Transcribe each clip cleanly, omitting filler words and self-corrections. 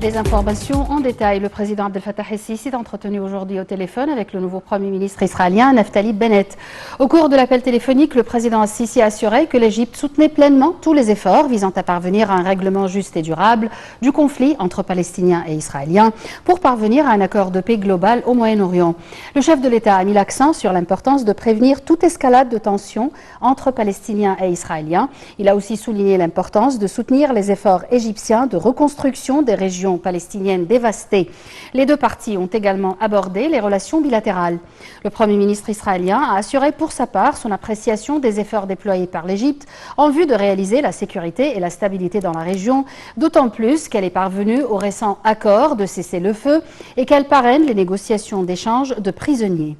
Les informations en détail. Le président Abdel Fattah el-Sisi s'est entretenu aujourd'hui au téléphone avec le nouveau Premier ministre israélien, Naftali Bennett. Au cours de l'appel téléphonique, le président el-Sisi a assuré que l'Égypte soutenait pleinement tous les efforts visant à parvenir à un règlement juste et durable du conflit entre Palestiniens et Israéliens pour parvenir à un accord de paix global au Moyen-Orient. Le chef de l'État a mis l'accent sur l'importance de prévenir toute escalade de tensions entre Palestiniens et Israéliens. Il a aussi souligné l'importance de soutenir les efforts égyptiens de reconstruction des régions palestiniennes dévastées. Les deux parties ont également abordé les relations bilatérales. Le Premier ministre israélien a assuré pour sa part son appréciation des efforts déployés par l'Égypte en vue de réaliser la sécurité et la stabilité dans la région, d'autant plus qu'elle est parvenue au récent accord de cessez-le-feu et qu'elle parraine les négociations d'échange de prisonniers.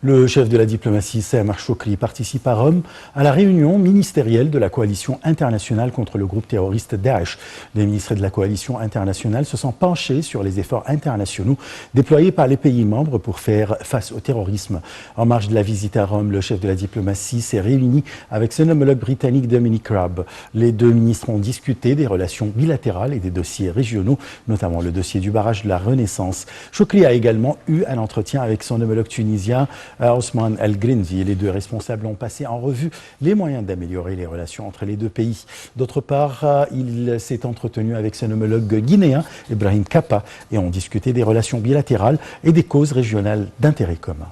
Le chef de la diplomatie, Samar Shoukry, participe à Rome à la réunion ministérielle de la coalition internationale contre le groupe terroriste Daesh. Les ministres de la coalition internationale se sont penchés sur les efforts internationaux déployés par les pays membres pour faire face au terrorisme. En marge de la visite à Rome, le chef de la diplomatie s'est réuni avec son homologue britannique Dominic Raab. Les deux ministres ont discuté des relations bilatérales et des dossiers régionaux, notamment le dossier du barrage de la Renaissance. Shoukry a également eu un entretien avec son homologue tunisien, Ousmane El-Grinzi. Les deux responsables ont passé en revue les moyens d'améliorer les relations entre les deux pays. D'autre part, il s'est entretenu avec son homologue guinéen, Ibrahim Kappa, et ont discuté des relations bilatérales et des causes régionales d'intérêt commun.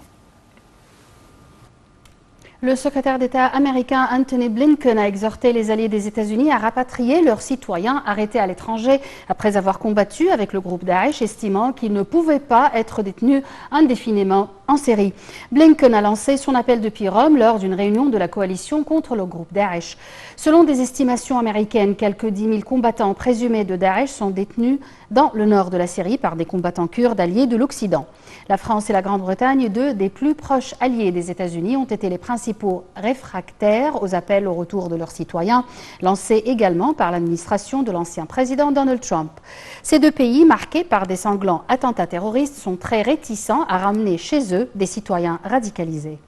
Le secrétaire d'État américain Antony Blinken a exhorté les alliés des États-Unis à rapatrier leurs citoyens arrêtés à l'étranger après avoir combattu avec le groupe Daesh, estimant qu'ils ne pouvaient pas être détenus indéfiniment en Syrie. Blinken a lancé son appel depuis Rome lors d'une réunion de la coalition contre le groupe Daesh. Selon des estimations américaines, quelques 10 000 combattants présumés de Daesh sont détenus dans le nord de la Syrie par des combattants kurdes alliés de l'Occident. La France et la Grande-Bretagne, deux des plus proches alliés des États-Unis, ont été les principaux réfractaires aux appels au retour de leurs citoyens, lancés également par l'administration de l'ancien président Donald Trump. Ces deux pays, marqués par des sanglants attentats terroristes, sont très réticents à ramener chez eux des citoyens radicalisés.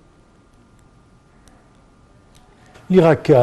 L'Irak a